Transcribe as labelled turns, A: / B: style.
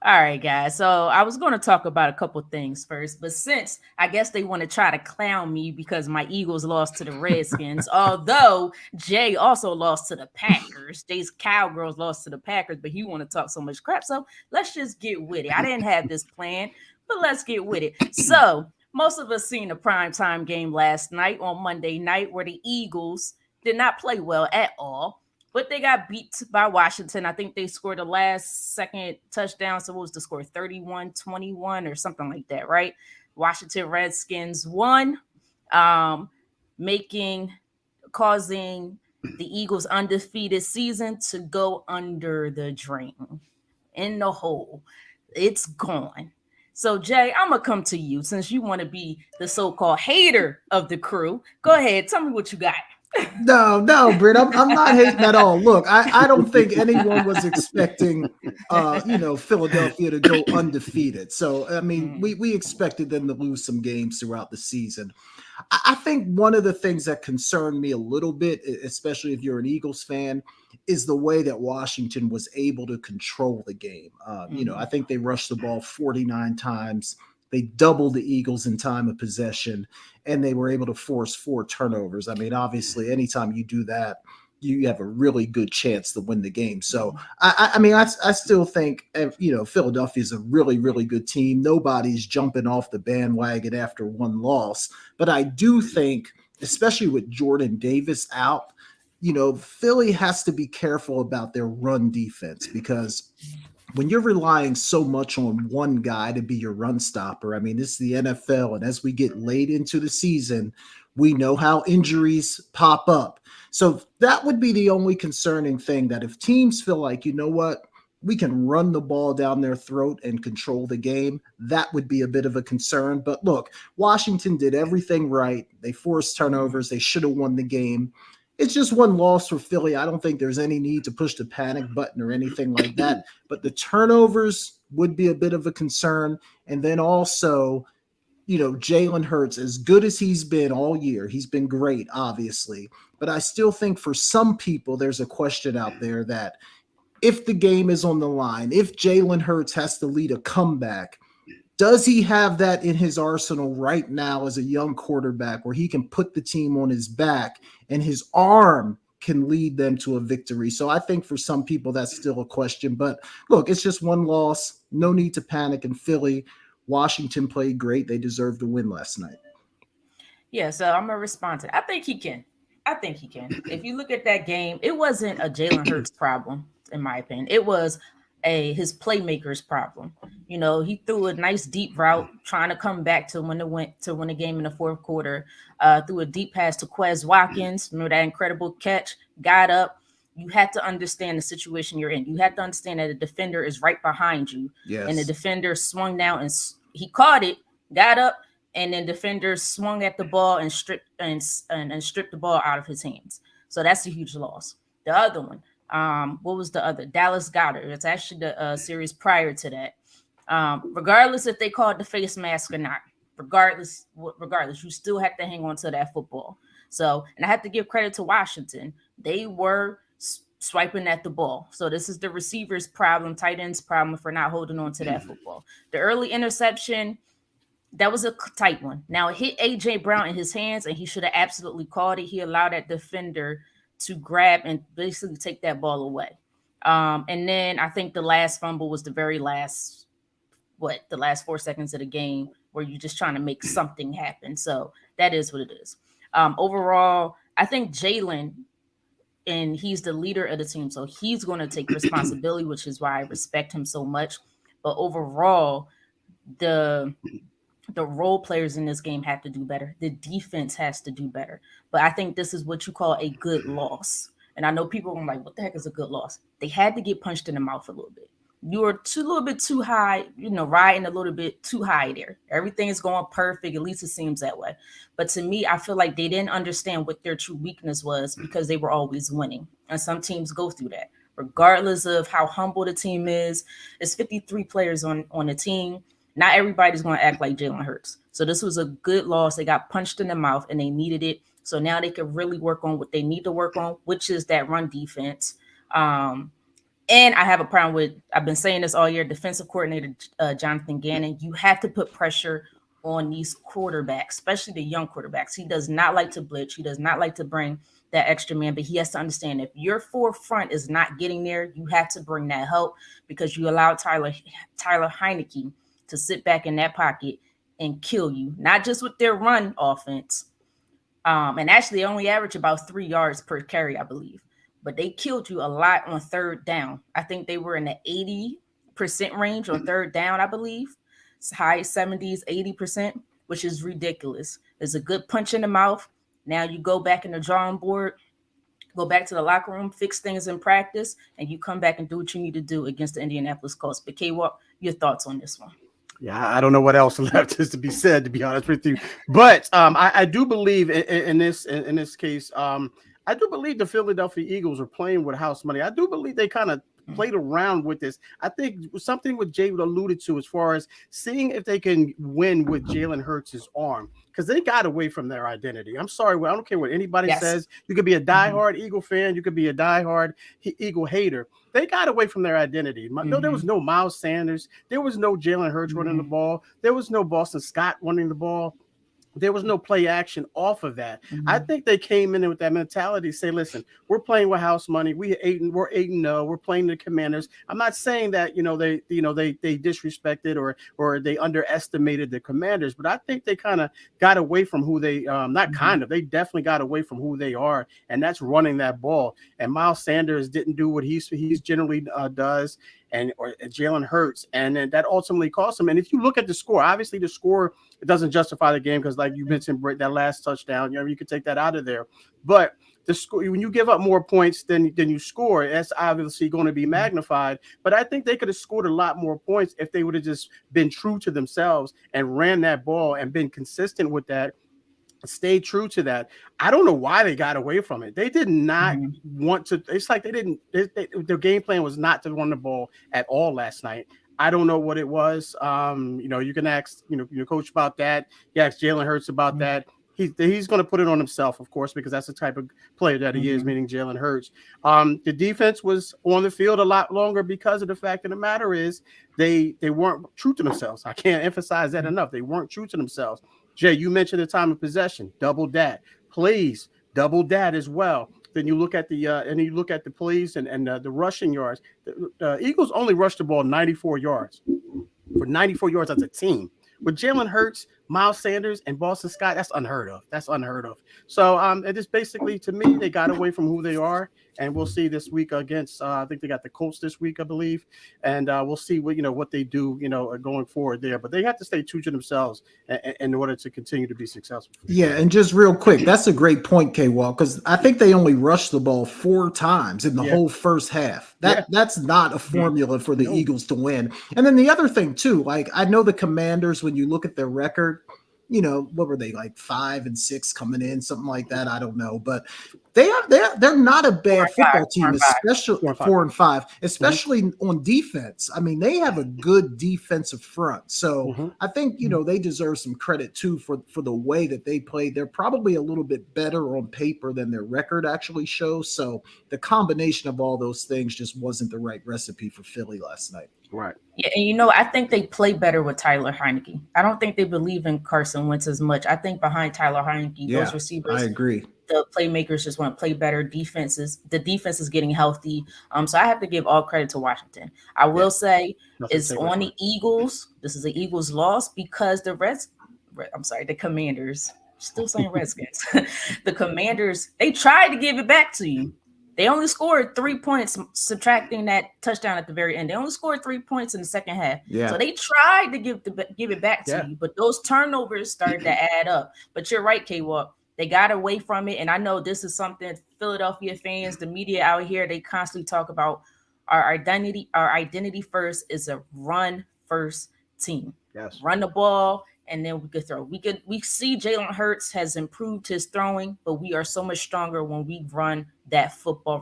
A: All right, guys. So I was going to talk about a couple things first, but since I guess they want to try to clown me because my Eagles lost to the Redskins, although Jay also lost to the Packers, Jay's Cowgirls lost to the Packers, but he want to talk so much crap. So let's just get with it. I didn't have this plan, but let's get with it. So most of us seen the primetime game last night on Monday night where the Eagles did not play well at all, but they got beat by Washington. I think they scored the last second touchdown. So what was the score? 31-21 or something like that, right? Washington Redskins won, um, making causing the Eagles' undefeated season to go under the drain, in the hole. It's gone. So Jay, I'm gonna come to you since you want to be the so-called hater of the crew. Go ahead, tell me what you got.
B: No, no, Britt, I'm not hating at all. Look, I don't think anyone was expecting, Philadelphia to go undefeated. So, I mean,
A: Mm,
B: we expected them to lose some games throughout the season. I think one of the things that concerned me a little bit, especially if you're an Eagles fan, is the way that Washington was able to control the game. I
A: mhm.
B: think they rushed the ball 49 times. They doubled the Eagles in time of possession, and they were able to force four turnovers. I mean, obviously, anytime you do that, you have a really good chance to win the game. So, I still think, Philadelphia is a really, really good team. Nobody's jumping off the bandwagon after one loss. But I do think, especially with Jordan Davis out, Philly has to be careful about their run defense because when you're relying so much on one guy to be your run stopper, I mean, this is the NFL. And as we get late into the season, we know how injuries pop up. So that would be the only concerning thing, that if teams feel like, you know what, we can run the ball down their throat and control the game, that would be a bit of a concern. But look, Washington did everything right. They forced turnovers. They should have won the game. It's just one loss for Philly. I don't think there's any need to push the panic button or anything like that. But the turnovers would be a bit of a concern. And then also, Jalen Hurts, as good as he's been all year, he's been great, obviously. But I still think for some people, there's a question out there that if the game is on the line, if Jalen Hurts has to lead a comeback, does he have that in his arsenal right now as a young quarterback where he can put the team on his back and his arm can lead them to a victory? So I think for some people that's still a question. But look, it's just one loss. No need to panic in Philly. Washington played great. They deserved to win last night.
A: Yeah, so I'm gonna respond to that. I think he can. I think he can. If you look at that game, it wasn't a Jalen Hurts problem, in my opinion. It was a his playmakers problem. He threw a nice deep route trying to come back to win the game in the fourth quarter. Threw a deep pass to Quez Watkins. Remember that incredible catch? Got up. You had to understand the situation you're in. You had to understand that the defender is right behind you, and the
B: Yes.
A: defender swung down and he caught it, got up, and then defenders swung at the ball and stripped the ball out of his hands. So that's a huge loss. The other one, what was the other? Dallas Goddard. It's actually the series prior to that. Regardless if they called the face mask or not, regardless, you still have to hang on to that football. So, and I have to give credit to Washington. They were swiping at the ball. So this is the receiver's problem, tight end's problem for not holding on to that football. The early interception, that was a tight one. Now it hit AJ Brown in his hands, and he should have absolutely called it. He allowed that defender to grab and basically take that ball away. And then I think the last fumble was the very last, the last 4 seconds of the game where you're just trying to make something happen. So that is what it is. Overall, I think Jalen, and he's the leader of the team, so he's going to take responsibility, which is why I respect him so much. But overall, the the role players in this game have to do better. The defense has to do better. But I think this is what you call a good loss. And I know people are like, what the heck is a good loss? They had to get punched in the mouth a little bit. You were a little bit too high, riding a little bit too high there. Everything is going perfect. At least it seems that way. But to me, I feel like they didn't understand what their true weakness was because they were always winning. And some teams go through that. Regardless of how humble the team is, it's 53 players on the team. Not everybody's going to act like Jalen Hurts. So this was a good loss. They got punched in the mouth and they needed it. So now they can really work on what they need to work on, which is that run defense. Um, And I have a problem with, I've been saying this all year, defensive coordinator Jonathan Gannon. You have to put pressure on these quarterbacks, especially the young quarterbacks. He does not like to blitz. He does not like to bring that extra man, but he has to understand if your forefront is not getting there, you have to bring that help because you allow Tyler Heineke to sit back in that pocket and kill you, not just with their run offense. And actually, they only average about 3 yards per carry, I believe. But they killed you a lot on third down. I think they were in the 80% range on third down, I believe. It's high 70s, 80%, which is ridiculous. It's a good punch in the mouth. Now you go back in the drawing board, go back to the locker room, fix things in practice, and you come back and do what you need to do against the Indianapolis Colts. But K Walk, your thoughts on this one?
C: Yeah, I don't know what else left is to be said, to be honest with you. But I do believe in this case, I do believe the Philadelphia Eagles are playing with house money. I do believe they kind of played around with this. I think something what Jay alluded to as far as seeing if they can win with Jalen Hurts' arm, because they got away from their identity. I'm sorry, I don't care what anybody says. You could be a diehard Eagle fan, you could be a diehard Eagle hater. They got away from their identity. No, there was no Miles Sanders. There was no Jalen Hurts running the ball. There was no Boston Scott running the ball. There was no play action off of that. I think they came in with that mentality, say, listen, we're playing with house money. We're 8-0. We're playing the Commanders. I'm not saying that, they disrespected or they underestimated the Commanders, but I think they kind of got away from who they they definitely got away from who they are, and that's running that ball. And Miles Sanders didn't do what he's generally does. Or Jalen Hurts, and then that ultimately cost him. And if you look at the score, obviously the score doesn't justify the game because, like you mentioned, that last touchdown, you could take that out of there. But the score, when you give up more points than you score, that's obviously going to be magnified. But I think they could have scored a lot more points if they would have just been true to themselves and ran that ball and been consistent with that. Stay true to that. I don't know why they got away from it. They did not want to. It's like they didn't. Their game plan was not to run the ball at all last night. I don't know what it was. You can ask your coach about that. You ask Jalen Hurts about that. He's going to put it on himself, of course, because that's the type of player that he is, meaning Jalen Hurts. The defense was on the field a lot longer because of the fact of the matter is they weren't true to themselves. I can't emphasize that enough. They weren't true to themselves. Jay, you mentioned the time of possession, double that. Please double that as well. Then you look at the plays and the rushing yards. The Eagles only rushed the ball 94 yards. For 94 yards as a team. With Jalen Hurts, Miles Sanders, and Boston Scott, that's unheard of. So it is basically, to me, they got away from who they are, and we'll see this week against. I think they got the Colts this week, I believe, and we'll see what they do, going forward there. But they have to stay true to themselves in order to continue to be successful.
B: Yeah, and just real quick, that's a great point, K-Wall, because I think they only rushed the ball 4 times in the whole first half. That's not a formula for the Eagles to win. And then the other thing too, like I know the Commanders, when you look at their record, what were they, like 5-6 coming in, something like that? I don't know, but they're not a bad football team, especially 4-5, especially on defense. I mean, they have a good defensive front, so I think they deserve some credit too for the way that they played. They're probably a little bit better on paper than their record actually shows. So the combination of all those things just wasn't the right recipe for Philly last night.
C: Right.
A: Yeah, and I think they play better with Tyler Heineke. I don't think they believe in Carson Wentz as much. I think behind Tyler Heineke, those receivers,
B: I agree.
A: The playmakers just want to play better. The defense is getting healthy. So I have to give all credit to Washington. I will say it's on the Eagles. This is the Eagles' loss because the Commanders. Still saying Redskins. The Commanders, they tried to give it back to you. They only scored 3 points, subtracting that touchdown at the very end. They only scored 3 points in the second half.
B: Yeah.
A: So they tried to give it back to you, but those turnovers started to add up. But you're right, K-Walk. They got away from it. And I know this is something Philadelphia fans, the media out here, they constantly talk about our identity. Our identity first is a run first team.
C: Yes.
A: Run the ball. And then we could throw. We see Jalen Hurts has improved his throwing, but we are so much stronger when we run that football.